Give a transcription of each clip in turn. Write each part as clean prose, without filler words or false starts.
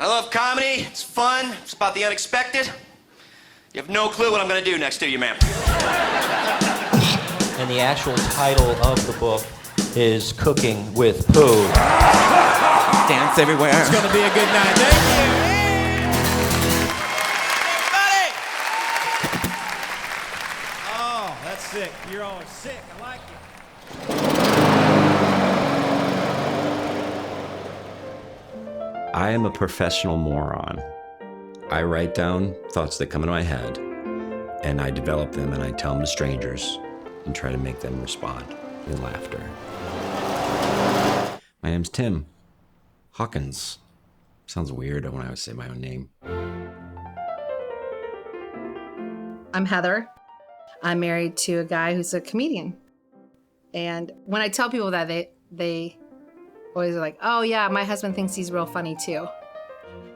I love comedy. It's fun. It's about the unexpected. You have no clue what I'm gonna do next to you, ma'am. And the actual title of the book is Cooking with Pooh. Dance everywhere. It's gonna be a good night. Thank you. Everybody! Oh, that's sick. You're always sick. I like it. I am a professional moron. I write down thoughts that come into my head, and I develop them, and I tell them to strangers and try to make them respond in laughter. My name's Tim Hawkins. Sounds weird when I say my own name. I'm Heather. I'm married to a guy who's a comedian. And when I tell people that, they always are like, oh yeah, my husband thinks he's real funny too.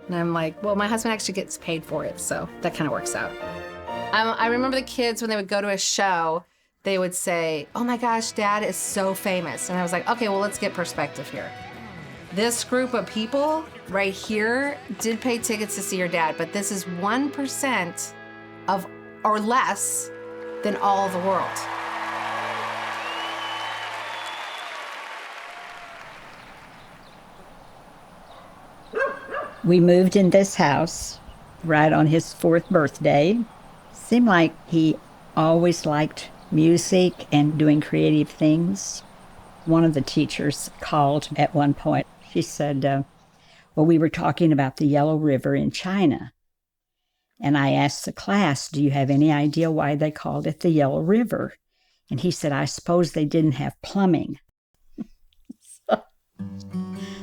And I'm like, well, my husband actually gets paid for it, so that kind of works out. I remember the kids, when they would go to a show, they would say, oh my gosh, Dad is so famous. And I was like, okay, well, let's get perspective here. This group of people right here did pay tickets to see your dad, but this is 1% of, or less than all the world. We moved in this house right on his 4th birthday. Seemed like he always liked music and doing creative things. One of the teachers called at one point. She said, well, we were talking about the Yellow River in China. And I asked the class, do you have any idea why they called it the Yellow River? And he said, I suppose they didn't have plumbing. So,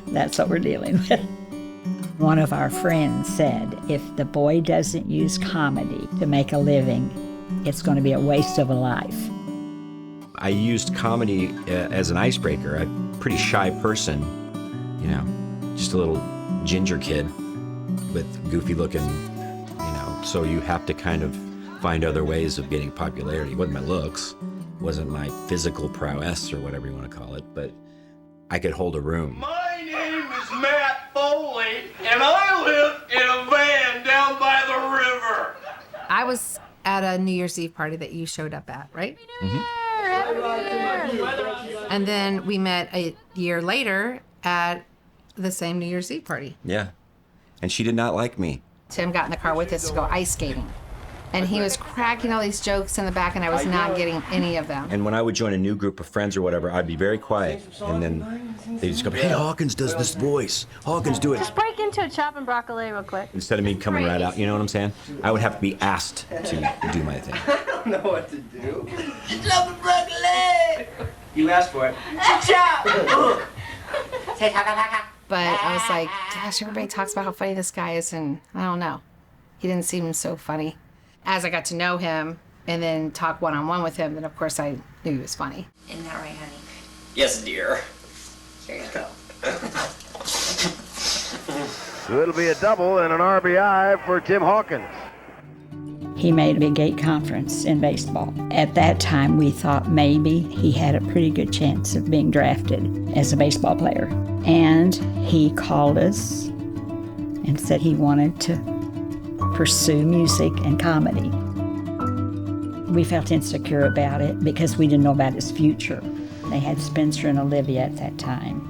that's what we're dealing with. One of our friends said, if the boy doesn't use comedy to make a living, it's going to be a waste of a life. I used comedy as an icebreaker. I'm a pretty shy person, you know, just a little ginger kid with goofy looking, you know, so you have to kind of find other ways of getting popularity. It wasn't my looks, it wasn't my physical prowess or whatever you want to call it, but I could hold a room. My name is Matt Foley, and I live in a van down by the river. I was at a New Year's Eve party that you showed up at, right? Mm-hmm. And then we met a year later at the same New Year's Eve party. Yeah, and she did not like me. Tim got in the car with us to go ice skating. And he was cracking all these jokes in the back, and I was not getting any of them. And when I would join a new group of friends or whatever, I'd be very quiet. And then they'd just go, hey, Hawkins does this voice. Hawkins, do it. Just break into a chop and broccoli real quick. Instead of me coming right out, you know what I'm saying? I would have to be asked to do my thing. I don't know what to do. Chop and broccoli! You asked for it. Chop! But I was like, gosh, everybody talks about how funny this guy is, and I don't know. He didn't seem so funny. As I got to know him and then talk one-on-one with him, then of course I knew he was funny. Isn't that right, honey? Yes, dear. Here you go. So it'll be a double and an RBI for Tim Hawkins. He made a big 8 conference in baseball. At that time, we thought maybe he had a pretty good chance of being drafted as a baseball player. And he called us and said he wanted to pursue music and comedy. We felt insecure about it because we didn't know about his future. They had Spencer and Olivia at that time.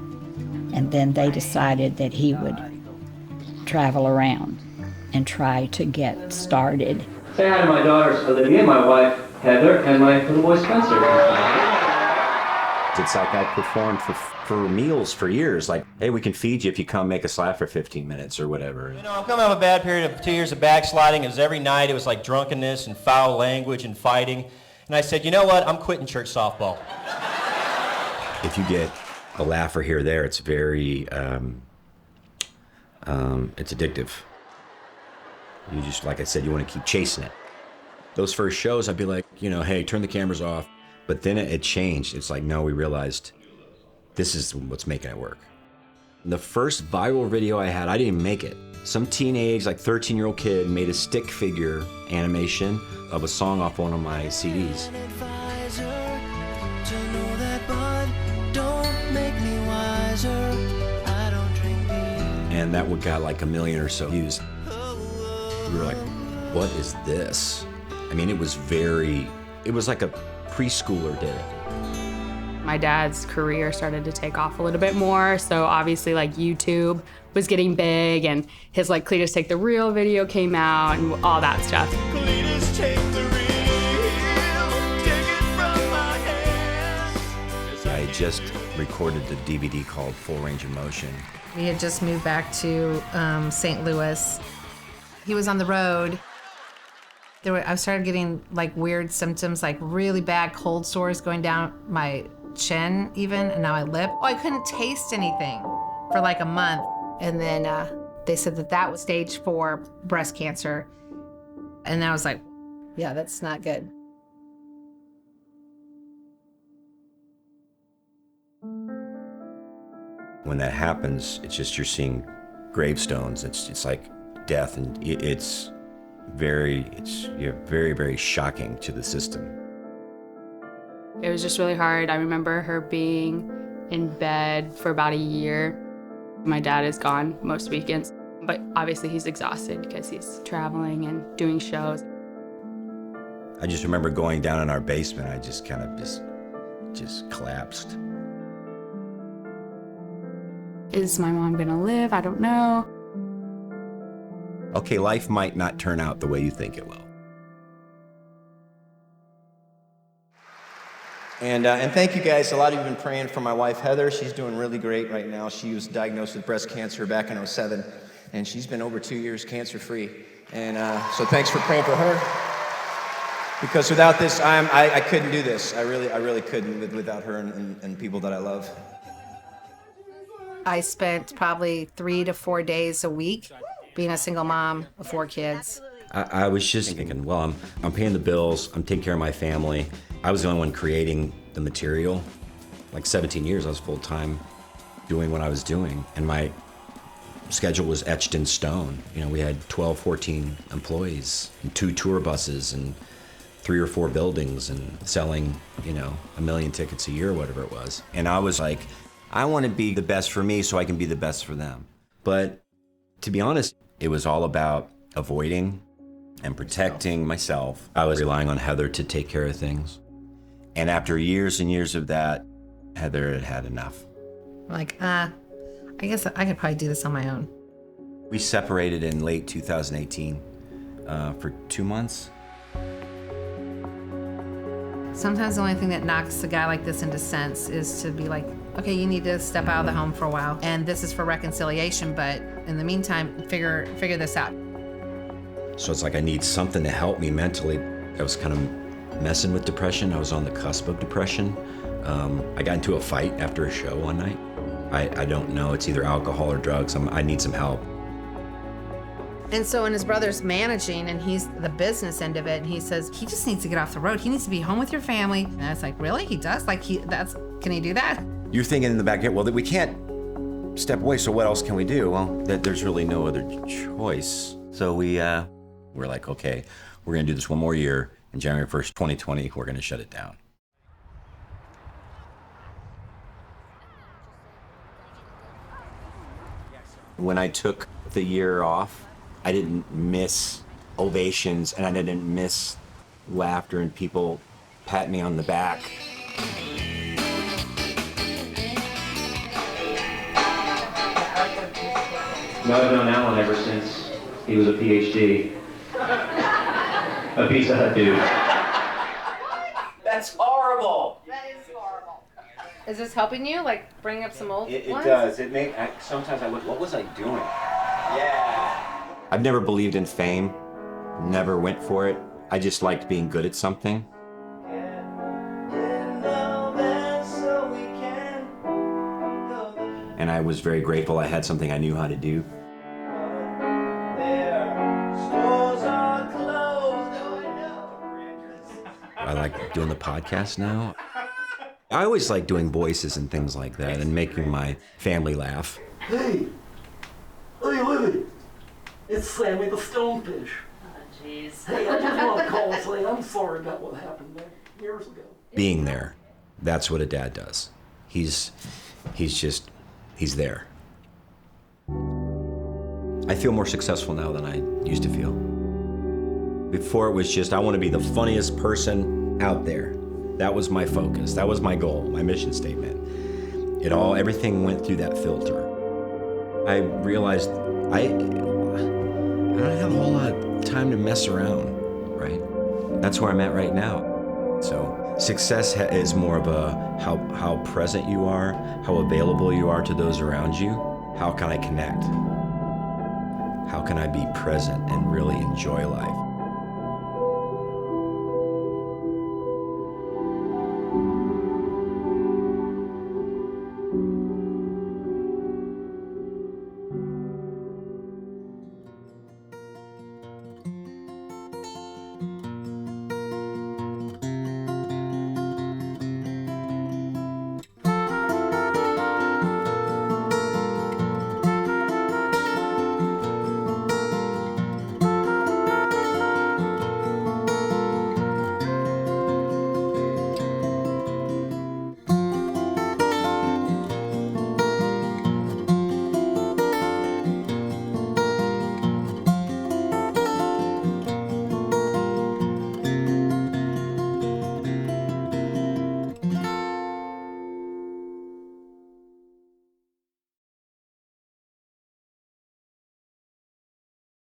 And then they decided that he would travel around and try to get started. Say hi to my daughters, Olivia, my wife, Heather, and my little boy, Spencer. It's like I performed for meals for years. Like, hey, we can feed you if you come make us laugh for 15 minutes or whatever. You know, I'm coming off a bad period of 2 years of backsliding. It was every night. It was like drunkenness and foul language and fighting. And I said, you know what? I'm quitting church softball. If you get a laugher here or there, it's very, it's addictive. You just, like I said, you want to keep chasing it. Those first shows, I'd be like, you know, hey, turn the cameras off. But then it changed. It's like, no, we realized this is what's making it work. The first viral video I had, I didn't even make it. Some teenage, like 13-year-old kid made a stick figure animation of a song off one of my CDs. And and that one got like 1 million or so views. We were like, what is this? I mean, it was like a preschooler did it. My dad's career started to take off a little bit more, so obviously like YouTube was getting big, and his like Cletus Take the Reel video came out and all that stuff. Cletus take the reel, take it from my hands. I had just recorded the DVD called Full Range of Motion. We had just moved back to St. Louis. He was on the road. I started getting like weird symptoms, like really bad cold sores going down my chin even, and now my lip. Oh, I couldn't taste anything for like a month. And then they said that was stage 4 breast cancer. And I was like, yeah, that's not good. When that happens, it's just you're seeing gravestones. It's like death, and it's very, very shocking to the system. It was just really hard. I remember her being in bed for about a year. My dad is gone most weekends, but obviously he's exhausted because he's traveling and doing shows. I just remember going down in our basement. I just kind of just collapsed. Is my mom gonna live? I don't know. Okay, life might not turn out the way you think it will. And thank you guys. A lot of you have been praying for my wife, Heather. She's doing really great right now. She was diagnosed with breast cancer back in 2007, and she's been over 2 years cancer-free. And so thanks for praying for her. Because without this, I couldn't do this. I really couldn't without her and people that I love. I spent probably 3 to 4 days a week being a single mom of 4 kids. I was just thinking, well, I'm paying the bills, I'm taking care of my family. I was the only one creating the material. Like 17 years, I was full-time doing what I was doing, and my schedule was etched in stone. You know, we had 12, 14 employees, and 2 tour buses, and 3 or 4 buildings, and selling, 1 million tickets a year, whatever it was. And I was like, I want to be the best for me so I can be the best for them. But to be honest, it was all about avoiding and protecting myself. I was relying on Heather to take care of things. And after years and years of that, Heather had had enough. Like, I guess I could probably do this on my own. We separated in late 2018 for 2 months. Sometimes the only thing that knocks a guy like this into sense is to be like, okay, you need to step out of the home for a while, and this is for reconciliation, but in the meantime, figure this out. So it's like I need something to help me mentally. I was kind of messing with depression. I was on the cusp of depression. I got into a fight after a show one night. I don't know, it's either alcohol or drugs. I need some help. And so, and his brother's managing, and he's the business end of it, and he says, he just needs to get off the road. He needs to be home with your family. And I was like, really? He does? Like, can he do that? You're thinking in the back, well, we can't step away, so what else can we do? Well, there's really no other choice. So we're like, okay, we're gonna do this one more year, and January 1st, 2020, we're gonna shut it down. When I took the year off, I didn't miss ovations, and I didn't miss laughter and people pat me on the back. No, I've known Alan ever since he was a PhD. A Pizza Hut dude. That's horrible. That is horrible. Is this helping you, like, bring up some old ones? It does. Sometimes what was I doing? Yeah. I've never believed in fame. Never went for it. I just liked being good at something. And I was very grateful I had something I knew how to do. I like doing the podcast now. I always like doing voices and things like that and making my family laugh. Hey, Libby, it's Sammy the Stonefish. Oh, jeez. Hey, I just want to call and say I'm sorry about what happened there years ago. Being there, that's what a dad does. He's there. I feel more successful now than I used to feel. Before it was just, I want to be the funniest person out there. That was my focus. That was my goal, my mission statement. Everything went through that filter. I realized I don't have a whole lot of time to mess around, right? That's where I'm at right now. So success is more of a how present you are, how available you are to those around you. How can I connect? How can I be present and really enjoy life?